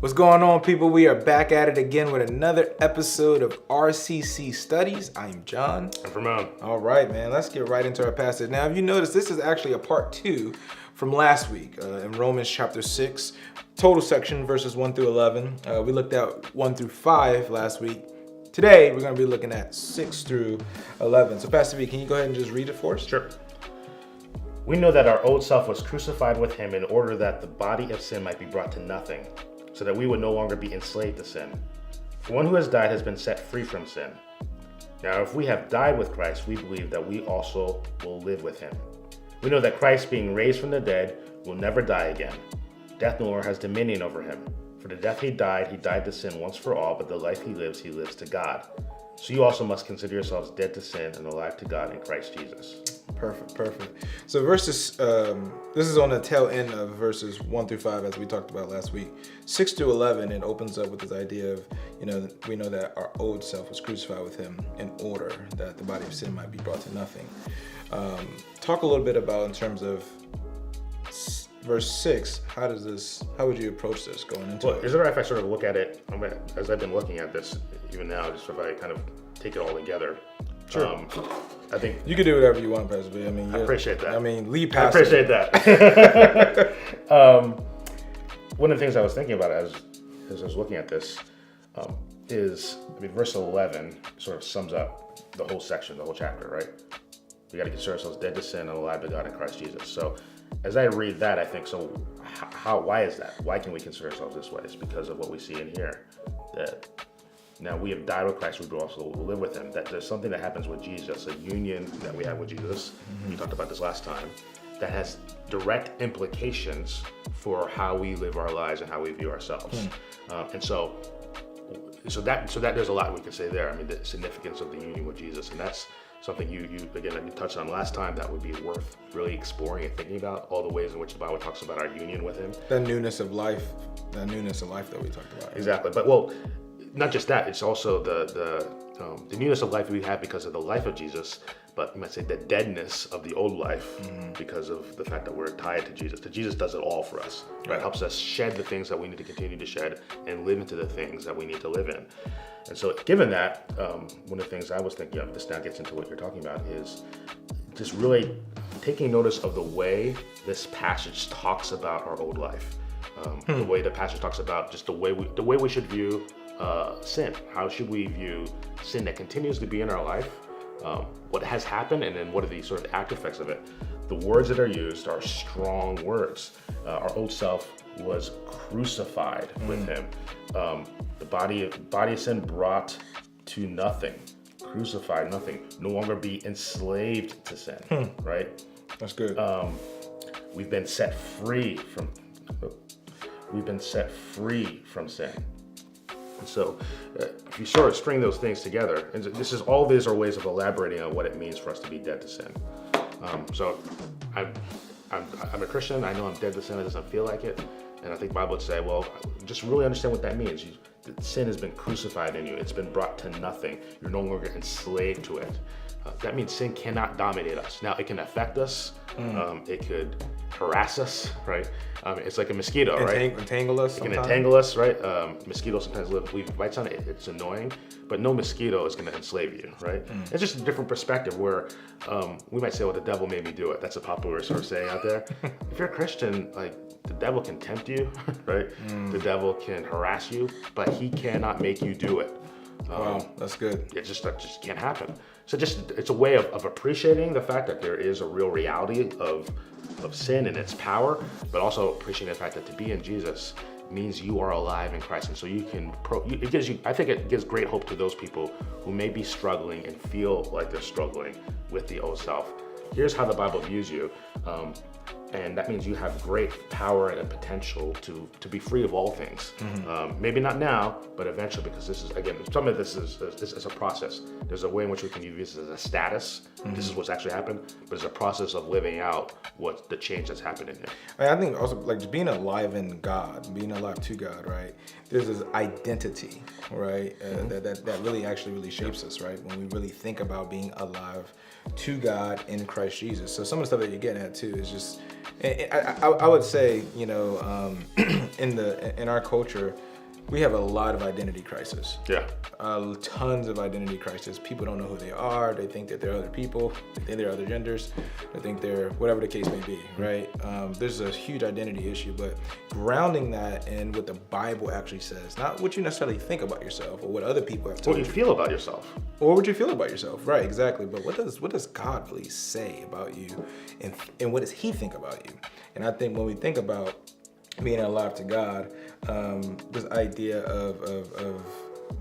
What's going on, people? We are back at it again with another episode of RCC Studies. I'm John. I'm Ramon. All right, man. Let's get right into our passage. Now, if you notice, this is actually a part 2 from last week in Romans chapter 6, total section, verses 1 through 11. We looked at 1 through 5 last week. Today, we're going to be looking at 6 through 11. So, Pastor V, can you go ahead and just read it for us? Sure. We know that our old self was crucified with him in order that the body of sin might be brought to nothing, so that we would no longer be enslaved to sin. The one who has died has been set free from sin. Now, if we have died with Christ, we believe that we also will live with him. We know that Christ, being raised from the dead, will never die again. Death no longer has dominion over him. For the death he died to sin once for all, but the life he lives to God. So you also must consider yourselves dead to sin and alive to God in Christ Jesus. Perfect. So verses, this is on the tail end of verses 1 through 5, as we talked about last week. 6 through 11, it opens up with this idea of, we know that our old self was crucified with him in order that the body of sin might be brought to nothing. Talk a little bit about, in terms of verse 6, how would you approach this going into it? Is it all right if I sort of look at it, as I've been looking at this even now, just if I kind of take it all together? Sure. I think you can do whatever you want, Pastor B. I appreciate that. Lead pastor. I appreciate that. One of the things I was thinking about as I was looking at this is, verse 11 sort of sums up the whole section, the whole chapter, right? We got to consider ourselves dead to sin and alive to God in Christ Jesus. So as I read that, I think, so why is that? Why can we consider ourselves this way? It's because of what we see in here, that now we have died with Christ, we will also live with him. That there's something that happens with Jesus, a union that we have with Jesus. We talked about this last time, that has direct implications for how we live our lives and how we view ourselves. And so that there's a lot we can say there. The significance of the union with Jesus, and that's something you touched on last time, that would be worth really exploring and thinking about, all the ways in which the Bible talks about our union with him. That newness of life that we talked about. Exactly, but not just that, it's also the newness of life we have because of the life of Jesus, but you might say the deadness of the old life because of the fact that we're tied to Jesus. That Jesus does it all for us, right? It helps us shed the things that we need to continue to shed and live into the things that we need to live in. And so given that, one of the things I was thinking of, this now gets into what you're talking about, is just really taking notice of the way this passage talks about our old life. The way the passage talks about just the way we should view sin. How should we view sin that continues to be in our life? What has happened, and then what are the sort of after effects of it? The words that are used are strong words. Our old self was crucified with him. The body of sin brought to nothing, crucified, nothing. No longer be enslaved to sin, right? That's good. We've been set free from sin. And so if you sort of string those things together, and all these are ways of elaborating on what it means for us to be dead to sin. So I'm a Christian. I know I'm dead to sin. It doesn't feel like it. And I think the Bible would say, well, just really understand what that means. Sin has been crucified in you. It's been brought to nothing. You're no longer enslaved to it. That means sin cannot dominate us. Now, it can affect us. It could harass us, right? It's like a mosquito, right? Entangle us. It can entangle us, right? Mosquitoes sometimes leave bites on it. It's annoying, but no mosquito is going to enslave you, right? It's just a different perspective where we might say, well, the devil made me do it. That's a popular sort of saying out there. If you're a Christian, the devil can tempt you, right? The devil can harass you, but he cannot make you do it. Wow, that's good. That just can't happen. So it's a way of appreciating the fact that there is a real reality of sin and its power, but also appreciating the fact that to be in Jesus means you are alive in Christ. And so I think it gives great hope to those people who may be struggling and feel like they're struggling with the old self. Here's how the Bible views you. And that means you have great power and potential to be free of all things. Maybe not now, but eventually, because this is, again, some of this is a process. There's a way in which we can use this as a status. This is what's actually happened, but it's a process of living out what the change that's happened in here. I think also, just being alive in God, being alive to God, right? There's this identity, right? That really shapes us, right? When we really think about being alive to God in Christ Jesus. So some of the stuff that you're getting at too is just, I would say, in our culture, we have a lot of identity crisis. Yeah. Tons of identity crisis. People don't know who they are. They think that they're other people. They think they're other genders. They think they're whatever the case may be, right? There's a huge identity issue, but grounding that in what the Bible actually says, not what you necessarily think about yourself or what other people have told What you. you feel about yourself. Or what you feel about yourself, right? Exactly. But what does God really say about you, and what does He think about you? And I think when we think about being alive to God, this idea of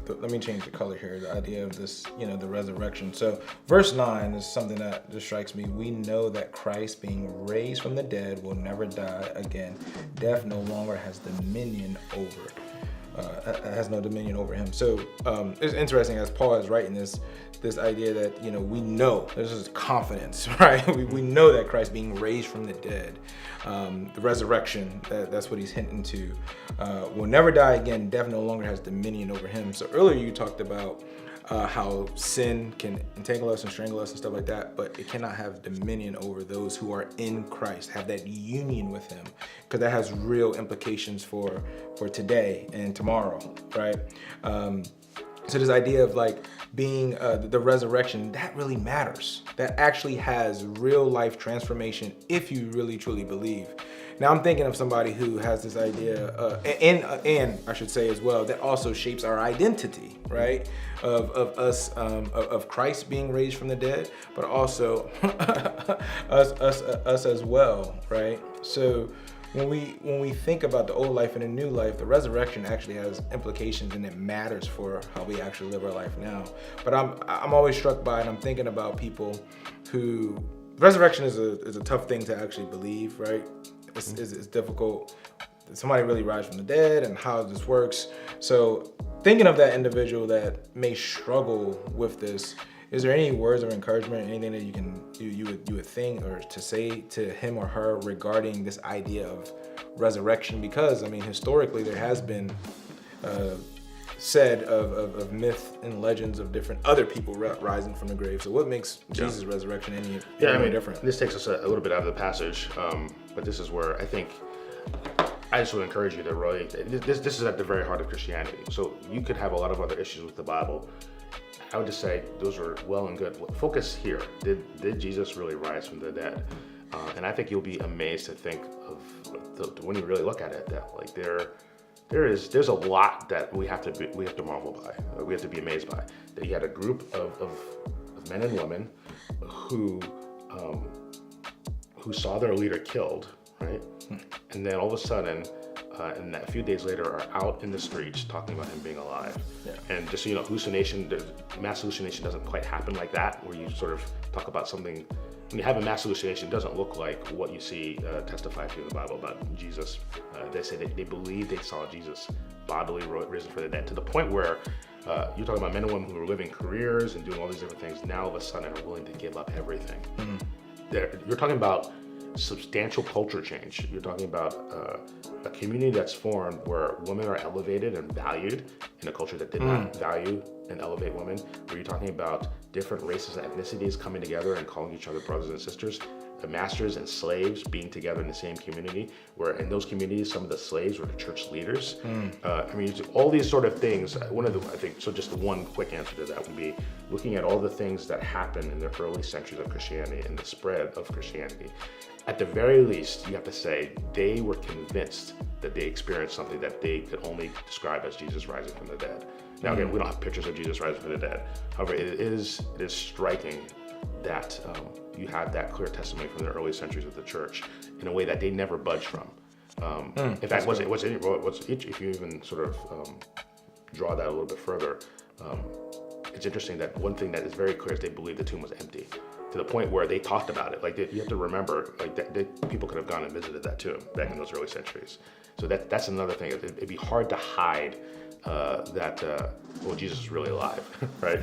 let me change the color here. The idea of this, the resurrection. So verse 9 is something that just strikes me. We know that Christ, being raised from the dead, will never die again. Death no longer has dominion over him. So it's interesting as Paul is writing this idea that, we know, there's this confidence, right? We know that Christ being raised from the dead, the resurrection, that's what he's hinting to, will never die again. Death no longer has dominion over him. So earlier you talked about how sin can entangle us and strangle us and stuff like that, but it cannot have dominion over those who are in Christ, have that union with him, because that has real implications for today and tomorrow, right? So this idea of like being the resurrection, that really matters. That actually has real life transformation if you really truly believe. Now I'm thinking of somebody who has this idea, and I should say as well, that also shapes our identity, right? Of us, of Christ being raised from the dead, but also us as well, right? So when we think about the old life and the new life, the resurrection actually has implications, and it matters for how we actually live our life now. But I'm always struck by, and I'm thinking about people who, resurrection is a tough thing to actually believe, right? It's difficult. Somebody really rise from the dead, and how this works. So thinking of that individual that may struggle with this, is there any words of encouragement, anything that you would think or to say to him or her regarding this idea of resurrection? Because historically there has been said of myth and legends of different other people rising from the grave. So what makes Jesus' resurrection any different? This takes us a little bit out of the passage, but this is where I think I just would encourage you to really, this is at the very heart of Christianity. So you could have a lot of other issues with the Bible. I would just say those are well and good. Focus here. Did Jesus really rise from the dead? And I think you'll be amazed to think of when you really look at it, that like there's a lot that we have to marvel by, we have to be amazed by. That you had a group of men and women who saw their leader killed, right? And then all of a sudden, and a few days later, are out in the streets talking about him being alive. Yeah. And just so you know, mass hallucination doesn't quite happen like that, where you sort of talk about something. When you have a mass hallucination, it doesn't look like what you see testified to in the Bible about Jesus. They say they believe they saw Jesus bodily risen from the dead, to the point where you're talking about men and women who are living careers and doing all these different things, now all of a sudden are willing to give up everything. You're talking about substantial culture change. You're talking about a community that's formed where women are elevated and valued in a culture that did not value and elevate women, where you're talking about different races and ethnicities coming together and calling each other brothers and sisters, the masters and slaves being together in the same community, where in those communities, some of the slaves were the church leaders. All these sort of things. Just one quick answer to that would be looking at all the things that happened in the early centuries of Christianity and the spread of Christianity. At the very least, you have to say they were convinced that they experienced something that they could only describe as Jesus rising from the dead. Now, again, we don't have pictures of Jesus rising from the dead. However, it is striking that you have that clear testimony from the early centuries of the church in a way that they never budged from. In fact, if you even sort of draw that a little bit further, it's interesting that one thing that is very clear is they believe the tomb was empty, to the point where they talked about it. Like you have to remember, people could have gone and visited that tomb back in those early centuries. So that's another thing. It'd be hard to hide that Jesus is really alive, right?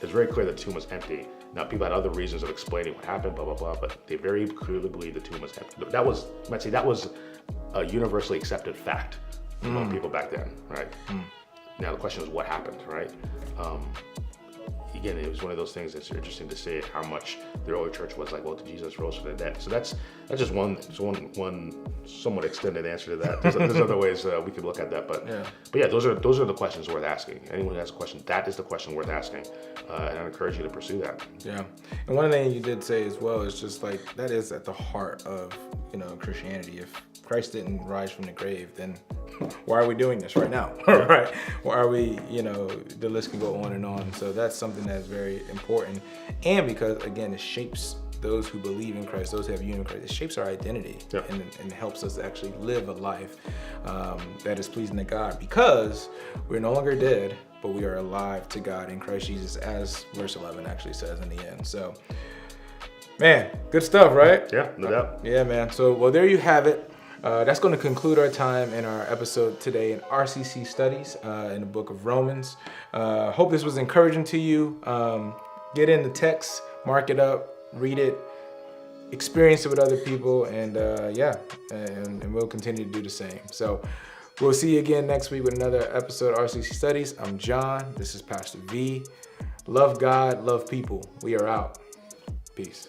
It's very clear the tomb was empty. Now, people had other reasons of explaining what happened, blah, blah, blah, but they very clearly believed the tomb was empty. That was a universally accepted fact among people back then, right? Now, the question is what happened, right? again, it was one of those things that's interesting to see how much the early church was like, well, Jesus rose from the dead. So that's just one somewhat extended answer to that. There's other ways we could look at that, but yeah, those are the questions worth asking. Anyone who has a question, that is the question worth asking, and I encourage you to pursue that. Yeah, and one thing you did say as well is just like that is at the heart of Christianity. If Christ didn't rise from the grave, then why are we doing this right now? Right? Why are we, the list can go on and on. So that's something that's very important. And because, again, it shapes those who believe in Christ, those who have union with Christ, it shapes our identity and helps us actually live a life that is pleasing to God, because we're no longer dead, but we are alive to God in Christ Jesus, as verse 11 actually says in the end. So, man, good stuff, right? Yeah, no doubt. Yeah, man. So, well, there you have it. That's going to conclude our time in our episode today in RCC Studies in the book of Romans. Hope this was encouraging to you. Get in the text, mark it up, read it, experience it with other people, and and we'll continue to do the same. So we'll see you again next week with another episode of RCC Studies. I'm John. This is Pastor V. Love God, love people. We are out. Peace.